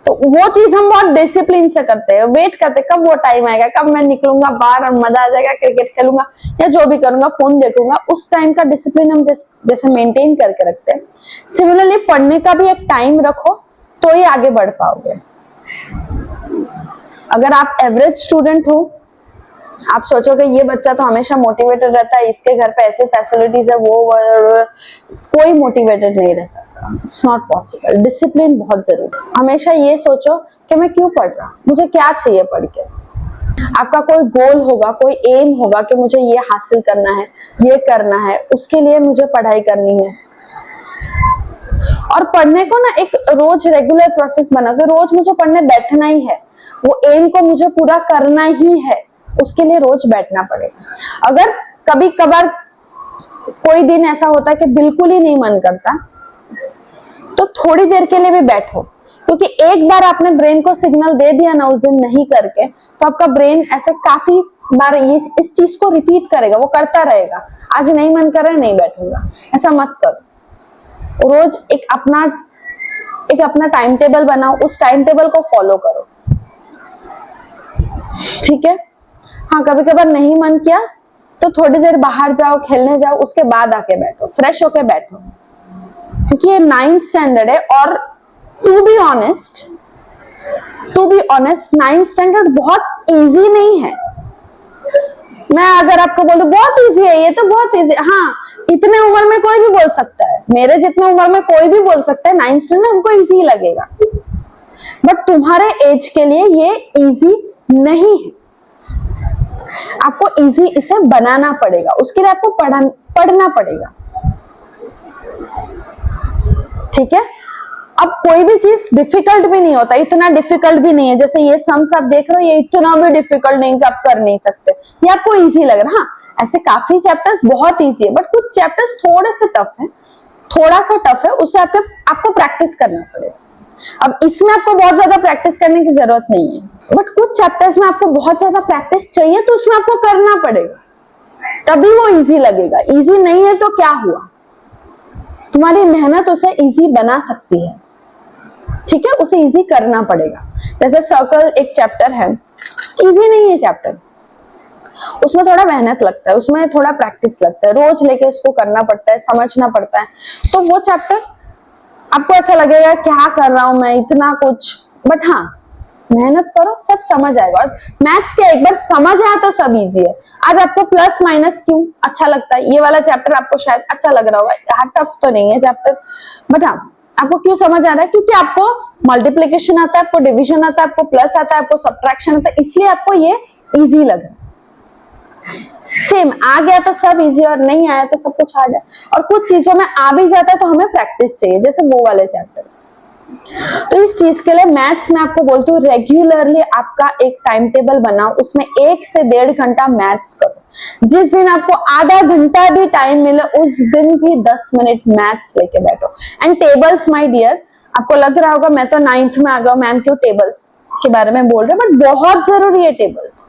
तो वो चीज हम बहुत डिसिप्लिन से करते हैं, वेट करते हैं कब वो टाइम आएगा, कब मैं निकलूंगा बाहर और मजा आ जाएगा, क्रिकेट खेलूंगा या जो भी करूंगा, फोन देखूंगा। उस टाइम का डिसिप्लिन हम जैसे मेंटेन करके रखते हैं, सिमिलरली पढ़ने का भी एक टाइम रखो तो ही आगे बढ़ पाओगे। अगर आप एवरेज स्टूडेंट हो, आप सोचोगे ये बच्चा तो हमेशा मोटिवेटेड रहता है, इसके घर पे ऐसी फैसिलिटीज है, वो कोई मोटिवेटेड नहीं रह सकता। It's not possible. डिसिप्लिन बहुत जरूरी है। हमेशा ये सोचो कि मैं क्यों पढ़ रहा हूँ, मुझे क्या चाहिए पढ़ के। आपका कोई गोल होगा, कोई एम होगा कि मुझे ये हासिल करना है, ये करना है, उसके लिए मुझे पढ़ाई करनी है। और पढ़ने को ना एक रोज रेगुलर प्रोसेस बना के रोज मुझे पढ़ने बैठना ही है, वो एम को मुझे पूरा करना ही है, उसके लिए रोज बैठना पड़ेगा। अगर कभी कभार कोई दिन ऐसा होता है कि बिल्कुल ही नहीं मन करता, तो थोड़ी देर के लिए भी बैठो, क्योंकि एक बार आपने ब्रेन को सिग्नल दे दिया ना उस दिन नहीं करके, तो आपका ब्रेन ऐसे काफी बार इस चीज को रिपीट करेगा, वो करता रहेगा। आज नहीं मन कर रहा है, नहीं बैठूंगा, ऐसा मत करो। रोज एक अपना टाइम टेबल बनाओ, उस टाइम टेबल को फॉलो करो, ठीक है। हाँ, कभी कभार नहीं मन किया तो थोड़ी देर बाहर जाओ, खेलने जाओ, उसके बाद आके बैठो, फ्रेश होके बैठो, क्योंकि ये 9th स्टैंडर्ड है। और to be honest 9th standard बहुत इजी नहीं है। मैं अगर आपको बोलूं बहुत इजी है, ये तो बहुत इजी, हाँ इतने उम्र में कोई भी बोल सकता है, मेरे जितने उम्र में कोई भी बोल सकता है 9th स्टैंडर्ड हमको इजी लगेगा, बट तुम्हारे एज के लिए ये इजी नहीं है। आपको इजी इसे बनाना पड़ेगा, उसके लिए आपको पढ़ना पड़ेगा, ठीक है। अब कोई भी चीज डिफिकल्ट भी नहीं होता, इतना डिफिकल्ट भी नहीं है। जैसे ये सम्स आप देख रहे हो, ये इतना भी डिफिकल्ट नहीं कि आप कर नहीं सकते, ये आपको इजी लग रहा है। हाँ, ऐसे काफी चैप्टर्स बहुत इजी है, बट कुछ चैप्टर्स थोड़े से टफ है, थोड़ा सा टफ है, उसे आपको प्रैक्टिस करना पड़ेगा। अब इसमें आपको बहुत ज्यादा प्रैक्टिस करने की जरूरत नहीं है, बट कुछ चैप्टर्स में आपको बहुत ज्यादा प्रैक्टिस चाहिए, तो उसमें आपको करना पड़ेगा, तभी वो इजी लगेगा। इजी नहीं है तो क्या हुआ, तुम्हारी मेहनत उसे इजी बना सकती है, ठीक है। उसे इजी करना पड़ेगा। जैसे सर्कल एक चैप्टर है, इजी नहीं है चैप्टर, उसमें थोड़ा मेहनत लगता है, उसमें थोड़ा प्रैक्टिस लगता है, रोज लेके उसको करना पड़ता है, समझना पड़ता है। तो वो चैप्टर आपको ऐसा लगेगा क्या कर रहा हूं मैं, इतना कुछ, बट हाँ मेहनत करो, सब समझ आएगा। और मैथ्स क्या, एक बार समझ आया तो सब इजी है। आज आपको प्लस माइनस क्यों अच्छा लगता है, ये वाला चैप्टर आपको शायद अच्छा लग रहा होगा, यहाँ टफ तो नहीं है चैप्टर, बट हाँ आपको क्यों समझ आ रहा है, क्योंकि आपको मल्टीप्लिकेशन आता है, आपको डिवीजन आता है, आपको प्लस आता है, आपको सब्ट्रैक्शन आता है, इसलिए आपको ये इजी लग रहा है। सेम आ गया तो सब इजी, और नहीं आया तो सब कुछ हार्ड है। और कुछ चीजों में आ भी जाता है तो हमें प्रैक्टिस चाहिए, जैसे वो वाले चैप्टर्स। तो इस चीज के लिए मैथ्स में आपको बोलती हूँ, रेगुलरली आपका एक टाइम टेबल बनाओ, उसमें 1 से 1.5 घंटा मैथ्स करो। जिस दिन आपको आधा घंटा भी टाइम मिले, उस दिन भी 10 मिनट मैथ्स लेके बैठो। एंड टेबल्स माय डियर, आपको लग रहा होगा मैं तो 9th में आ गया, मैम क्यों टेबल्स के बारे में बोल रहे, बट बहुत जरूरी है टेबल्स।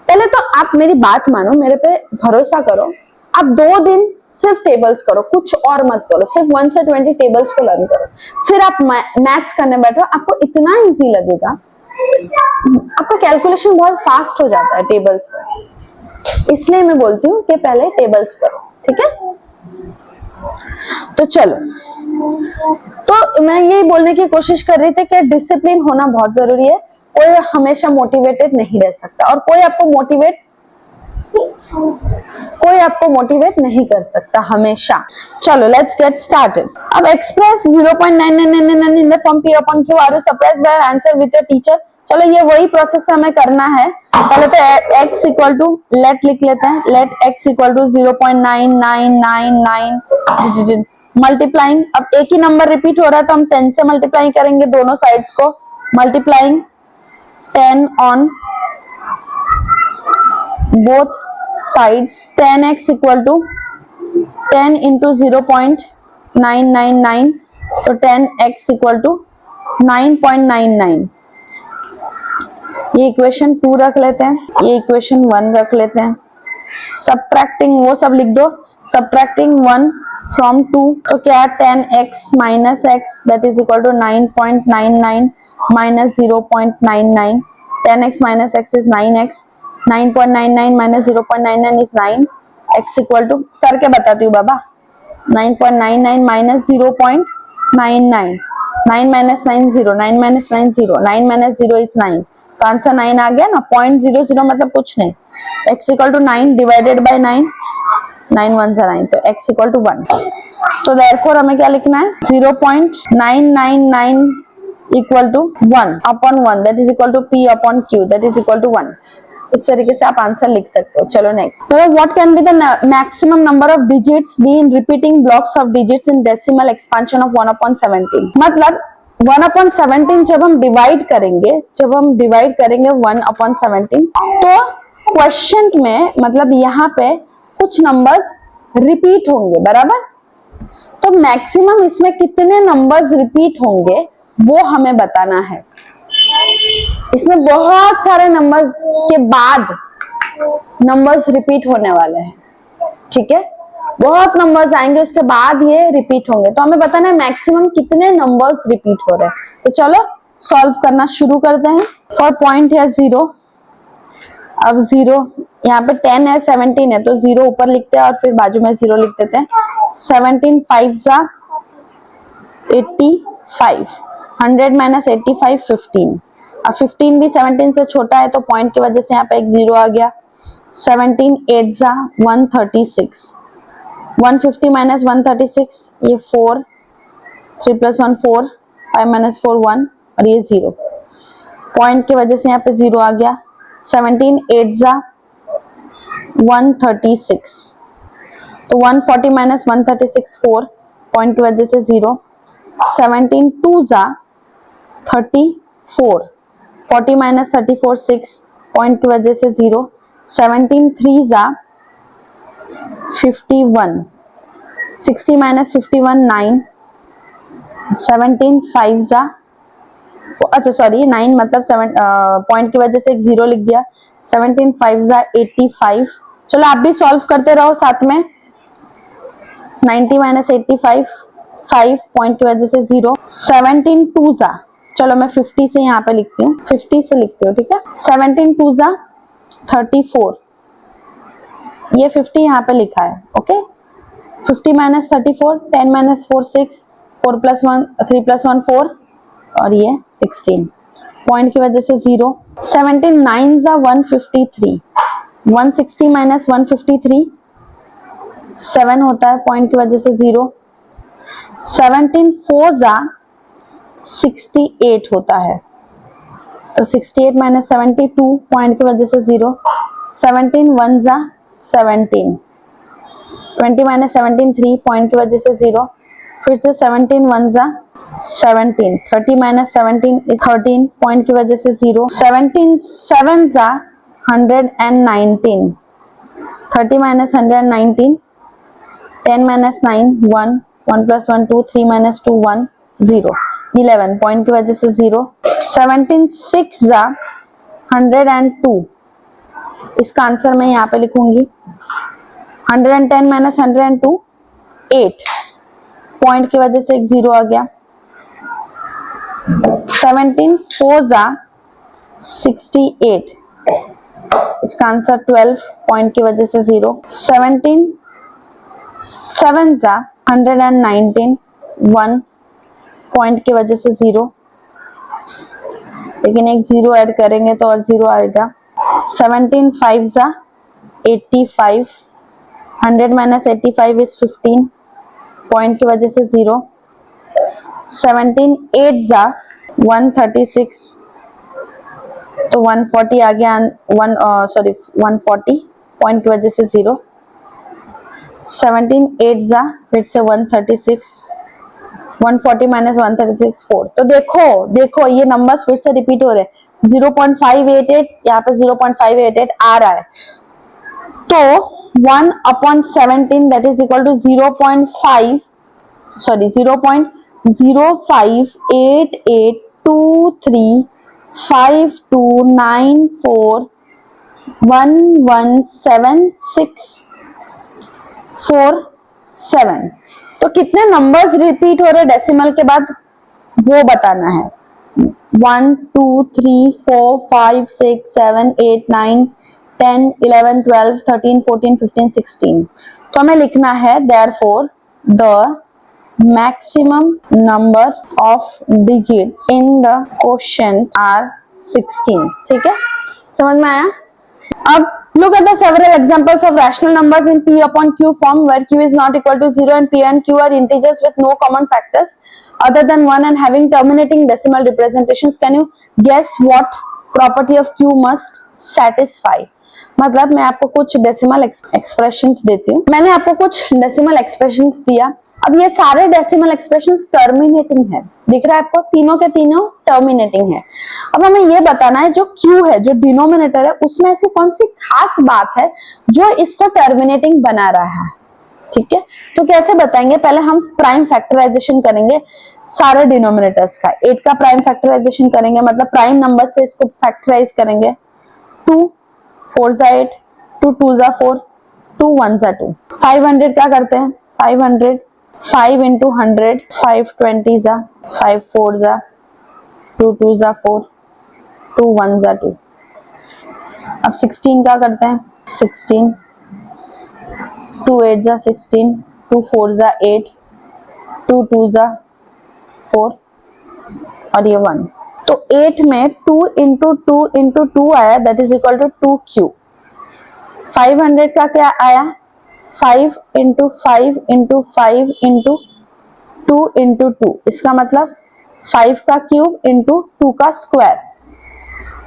पहले तो आप मेरी बात मानो, मेरे पे भरोसा करो, आप 2 दिन सिर्फ टेबल्स करो, कुछ और मत करो, सिर्फ 1 से 20 टेबल्स को लर्न करो, फिर आप मैथ्स करने बैठो, आपको इतना इजी लगेगा, आपका कैलकुलेशन बहुत फास्ट हो जाता है टेबल्स से। इसलिए मैं बोलती हूँ कि पहले टेबल्स करो, ठीक है। तो चलो, तो मैं यही बोलने की कोशिश कर रही थी कि डिसिप्लिन होना बहुत जरूरी है। कोई हमेशा मोटिवेटेड नहीं रह सकता, और कोई आपको मोटिवेट नहीं कर सकता हमेशा। चलो लेट्स गेट स्टार्टेड। अब express 0.9999 in the form P upon Q, are you surprised by your answer with your teacher? चलो ये वही प्रोसेस हमें करना है। पहले तो x इक्वल टू लेट लिख लेते हैं, let x equal to 0.9999 multiplying, अब एक ही नंबर रिपीट हो रहा है तो हम 10 से मल्टीप्लाई करेंगे दोनों साइड्स को, multiplying 10 on both sides, 10x equal to 10 into 0.999 तो 10x इक्वल टू 9.99। ये इक्वेशन 2 रख लेते हैं, ये इक्वेशन 1 रख लेते हैं। सब्ट्रैक्टिंग वो सब लिख दो, सब्ट्रैक्टिंग 1 फ्रॉम 2 तो क्या 10x minus x that is equal to 9.99 minus 0.99, 10x minus x is 9x, 9.99 minus 0.99 is 9, x equal to करके बताती हूँ बाबा, 9.99 minus 0.99, 9 minus 9 0, 9 minus 9 0, 9 minus 0 is 9, तो आंसर 9 आ गया ना, 0.00 मतलब कुछ नहीं, x equal to 9 divided by 9, 9 1 9, तो x इक्वल टू 1, तो देयरफॉर हमें क्या लिखना है 0.999 equal to 1 upon 1 that is equal to p upon q that is equal to 1। इस तरीके से आप आंसर लिख सकते हो। चलो नेक्स्ट, तो what can be the maximum number of digits be in repeating blocks of digits in decimal expansion of 1/17, मतलब 1/17 जब हम डिवाइड करेंगे 1/17 तो क्वेश्चन में मतलब यहाँ पे कुछ नंबर्स रिपीट होंगे, बराबर, तो मैक्सिमम इसमें कितने नंबर्स रिपीट होंगे वो हमें बताना है। इसमें बहुत सारे नंबर्स के बाद नंबर्स रिपीट होने वाले हैं, ठीक है, बहुत नंबर्स आएंगे उसके बाद ये रिपीट होंगे, तो हमें बताना है मैक्सिमम कितने नंबर्स रिपीट हो रहे हैं। तो चलो सॉल्व करना शुरू करते हैं। फॉर पॉइंट है 0, अब 0 यहाँ पे 10 है 17 है तो 0 ऊपर लिखते हैं और फिर बाजू में 0 लिख देते हैं। 17 5 जा 85, 100 माइनस 85 15, अब 15 भी 17 से छोटा है तो पॉइंट की वजह से यहाँ पे एक 0 आ गया। 17 8 जा 136, 150 माइनस 136 ये 4, 3 प्लस 1 4, 5 माइनस 4 1 और ये 0, पॉइंट की वजह से यहाँ पे 0 आ गया। 17 8 जा 136 तो 140 माइनस 136 4, पॉइंट की वजह से 0। 17 2 जा 34, 40 माइनस 34 6, पॉइंट की वजह से 0। 17 3 जा 51, 60 माइनस 51 9, 17 5 जा अच्छा सॉरी 9 मतलब 7 पॉइंट की वजह से एक 0 लिख दिया। 17 5 जा 85, चलो आप भी सॉल्व करते रहो साथ में। 90 माइनस 85 5, पॉइंट की वजह से 0। 17 2 जा, चलो मैं 50 से यहाँ पे लिखती हूँ, 50 से लिखती हूँ, ठीक है। 17 2 जा 34, ये 50 यहाँ पे लिखा है, okay. 50 minus 34, 10 minus 4 6, 4 plus 1 3 plus 1 4 और ये 16, पॉइंट की वजह से 0। 17 9 जा 153, 160 माइनस 153 7 होता है, पॉइंट की वजह से 0। 17 4 जा 68 होता है तो 68 माइनस 72, पॉइंट की वजह से 0। 17 1 जा 17, 20 माइनस 17 3, पॉइंट की वजह से 0। फिर से 17 1 जा 17, 30 माइनस 17 is 13, पॉइंट की वजह से 0। 17 7 जा 119, 30 minus 119, 10 minus 9 1, 1 plus 1 2, 3 minus 2 1 0, 11, point की वजह से 0। 17 6 जा 102, इसका आंसर मैं यहाँ पे लिखूंगी। 110 माइनस 102 8, पॉइंट की वजह से एक 0 आ गया। 17 4 जा 68, इसका आंसर 12, पॉइंट की वजह से 0। 17 7 जा 119 1, पॉइंट की वजह से 0, लेकिन एक 0 ऐड करेंगे तो और 0 आएगा। 17 5 जा 85, 100 माइनस 85 इज 15, पॉइंट की वजह से 0। 17 8 जा 136, तो 140 आ गया, 140 पॉइंट की वजह से 0, 17 8 जा फिर से 136, 140 माइनस 136 4। तो देखो ये नंबर्स फिर से रिपीट हो रहे हैं, 0.588 यहाँ पे 0.588 आ रहा है, तो 1/17 दैट इज इक्वल टू 0.0523942311767। तो कितने नंबर्स रिपीट हो रहे डेसिमल के बाद वो बताना है। 1 2 3 4 5 6 7 8 9 10 11 12 13 14 15 16। तो हमें लिखना है therefore the maximum number of digits in the quotient are 16। ठीक है, समझ में आया? अब look at the several examples of rational numbers in P upon Q form where Q is not equal to 0 and P and Q are integers with no common factors other than 1 and having terminating decimal representations. Can you guess what property of Q must satisfy? मतलब मैं आपको कुछ डेसिमल एक्सप्रेशंस देती हूँ, मैंने आपको कुछ डेसिमल एक्सप्रेशंस दिया, अब ये सारे डेसिमल एक्सप्रेशंस टर्मिनेटिंग है, दिख रहा है आपको, तीनों के तीनों टर्मिनेटिंग है। अब हमें ये बताना है जो Q है, जो डिनोमिनेटर है, उसमें ऐसी कौन सी खास बात है जो इसको टर्मिनेटिंग बना रहा है। ठीक है, तो कैसे बताएंगे, पहले हम प्राइम फैक्टराइजेशन करेंगे सारे डिनोमिनेटर्स का, 8 का प्राइम फैक्टराइजेशन करेंगे, मतलब प्राइम नंबर से इसको फैक्टराइज करेंगे। 2 4 जा 8, 2 2 जा 4, 2 1 जा 2। 500 क्या करते हैं, 500 5 into 100, 5 20 जा, 5 4 जा, 2 2 जा 4, 2 1 जा 2। अब 16 क्या करते हैं, 16 2 8 जा 16, 2 4 जा 8, 2 2 जा 4 और ये 1। तो 8 में 2 into 2 into 2 आया, that is equal to 2Q। 500 का क्या आया, 5 into 5 into 5 into 2 into 2, इसका मतलब 5 का क्यूब into 2 का स्क्वायर।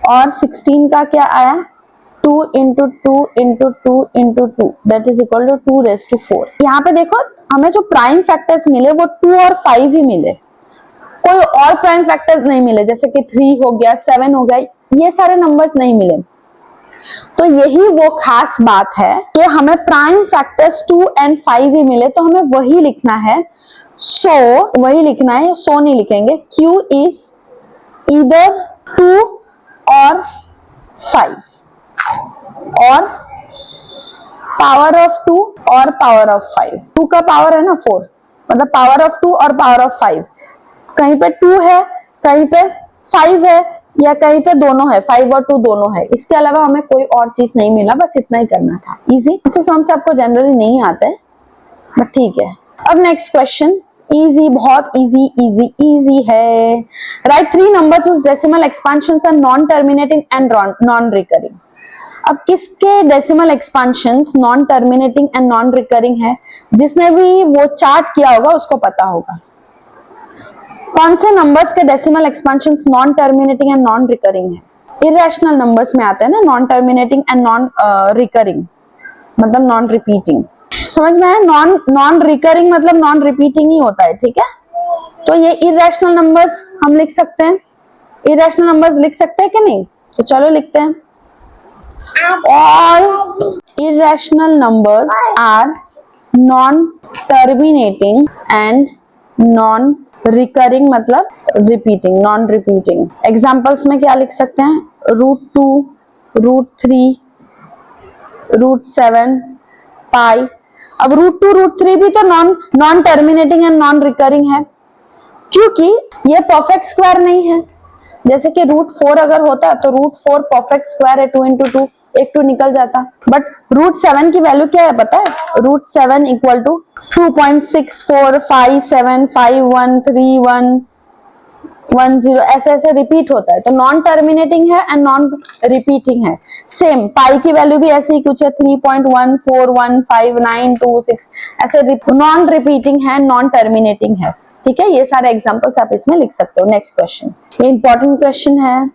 और 16 का क्या आया, 2 into 2 into 2 into 2 that is equal to 2 raised to 4। यहाँ पे देखो हमें जो प्राइम फैक्टर्स मिले वो 2 और 5 ही मिले, कोई और प्राइम फैक्टर्स नहीं मिले, जैसे कि 3 हो गया, 7 हो गया, ये सारे नंबर्स नहीं मिले। तो यही वो खास बात है कि हमें प्राइम फैक्टर्स 2 and 5 ही मिले, तो हमें वही लिखना है। वही लिखना है, सो नहीं लिखेंगे। Q इज ईदर 2 और 5 और पावर ऑफ 2 और पावर ऑफ 5। 2 का पावर है ना 4, मतलब पावर ऑफ 2 और पावर ऑफ 5। कहीं पे 2 है, कहीं पे 5 है, या कहीं पे दोनों है, 5 और 2 दोनों है। इसके अलावा हमें कोई और चीज नहीं मिला, बस इतना ही करना था। इजी, इससे सम्स आपको जनरली नहीं आते हैं, बट ठीक है। अब नेक्स्ट क्वेश्चन, इजी, बहुत इजी इजी इजी है। Write 3 numbers whose decimal expansions are non terminating and non recurring. अब किसके decimal expansions non terminating and non recurring है, जिसने भी वो चार्ट किया होगा उसको पता होगा। कौन से नंबर्स के decimal expansions non terminating and non recurring है? इरेशनल नंबर्स में आते हैं ना, non terminating and non recurring, मतलब नॉन रिपीटिंग। समझ में है? नॉन रिकरिंग मतलब नॉन रिपीटिंग ही होता है, ठीक है। तो ये इरेशनल नंबर्स हम लिख सकते हैं, इरेशनल नंबर्स लिख सकते हैं कि नहीं? तो चलो लिखते हैं। All irrational numbers are non-terminating and non-recurring, मतलब repeating, non-repeating। Examples में क्या लिख सकते हैं? √2, √3, √7, पाई। अब √2, √3 भी तो non terminating and non recurring है, क्योंकि ये परफेक्ट स्क्वायर नहीं है। जैसे कि √4 अगर होता तो √4 परफेक्ट स्क्वायर है, 2 into 2, एक 2 निकल जाता। बट √7 की वैल्यू क्या है पता है? √7 इक्वल टू 2.6457513110, ऐसे ऐसे रिपीट होता है। तो नॉन टर्मिनेटिंग है एंड नॉन रिपीटिंग है। सेम पाई की वैल्यू भी ऐसे ही कुछ है, 3.141596, ऐसे नॉन रिपीटिंग है, नॉन टर्मिनेटिंग है। ठीक है, ये सारे एग्जांपल्स आप इसमें लिख सकते हो। नेक्स्ट क्वेश्चन, ये इंपॉर्टेंट क्वेश्चन है।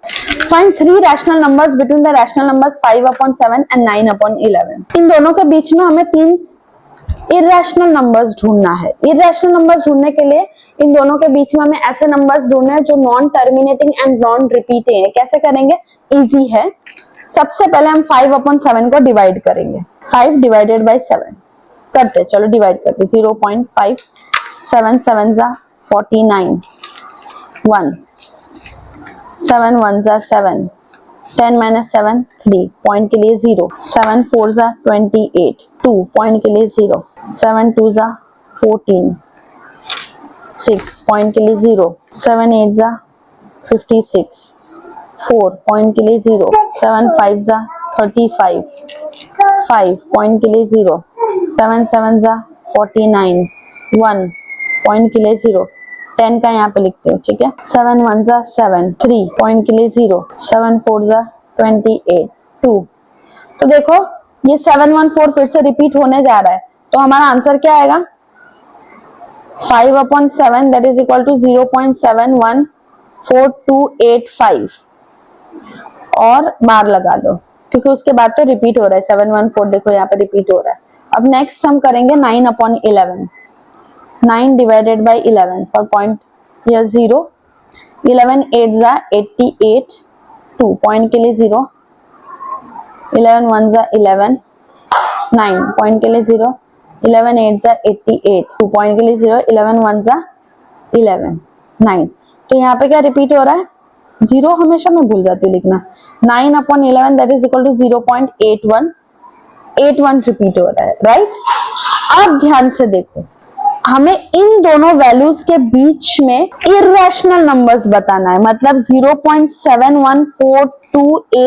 Find 3 rational numbers between the rational numbers 5/7 and 9/11। इन दोनों के बीच में हमें 3 इरेशनल नंबर्स ढूंढना है। इरेशनल नंबर्स ढूंढने के लिए इन दोनों के बीच में हमें ऐसे नंबर्स ढूंढने हैं जो non terminating and non repeating है। कैसे करेंगे? इजी है। सबसे पहले हम 5/7 को डिवाइड करेंगे। 5 डिवाइडेड बाय 7 करते, चलो डिवाइड करते। 0.5, 7 7 जा 49, 1 7 1 जा 7, 10 minus 7 3 पॉइंट के लिए 0, 7 4 जा 28, 2 पॉइंट के लिए 0, 7 2 जा 14, 6 पॉइंट के लिए 0, 7 8 जा 56, 4 पॉइंट के लिए 0, 7 5 जा 35, 5 पॉइंट के लिए 0, 7 7 जा 49, 1 पॉइंट के लिए 0, 10 का यहाँ पे लिखते हो, ठीक है। 7 1 जा 7, 3 पॉइंट के लिए 0, 7 4 जा 28, 2। तो देखो ये 714 फिर से रिपीट होने जा रहा है, तो हमारा आंसर क्या आएगा? 5/7 दैट इज इक्वल टू 0.714285 और बार लगा दो, क्योंकि उसके बाद तो रिपीट हो रहा है। 714 देखो यहाँ पे रिपीट हो रहा है। अब नेक्स्ट हम करेंगे 9/11। 9 डिवाइडेड बाय 11 फॉर पॉइंट या 0, 11 8 जा 88, 2 पॉइंट के लिए 0, 11 1 जा 11, 9 पॉइंट के लिए 0, 11 8 जा 88, 2 पॉइंट के लिए 0, 11 1 जा 11, 9। तो यहाँ पे क्या रिपीट हो रहा है? 0 हमेशा मैं भूल जाती हूँ लिखना। 9/11 that is equal to 0.81 repeat हो रहा है, राइट। अब ध्यान से देखो, हमें इन दोनों वैल्यूज के बीच में इरेशनल नंबर्स बताना है, मतलब 0.71428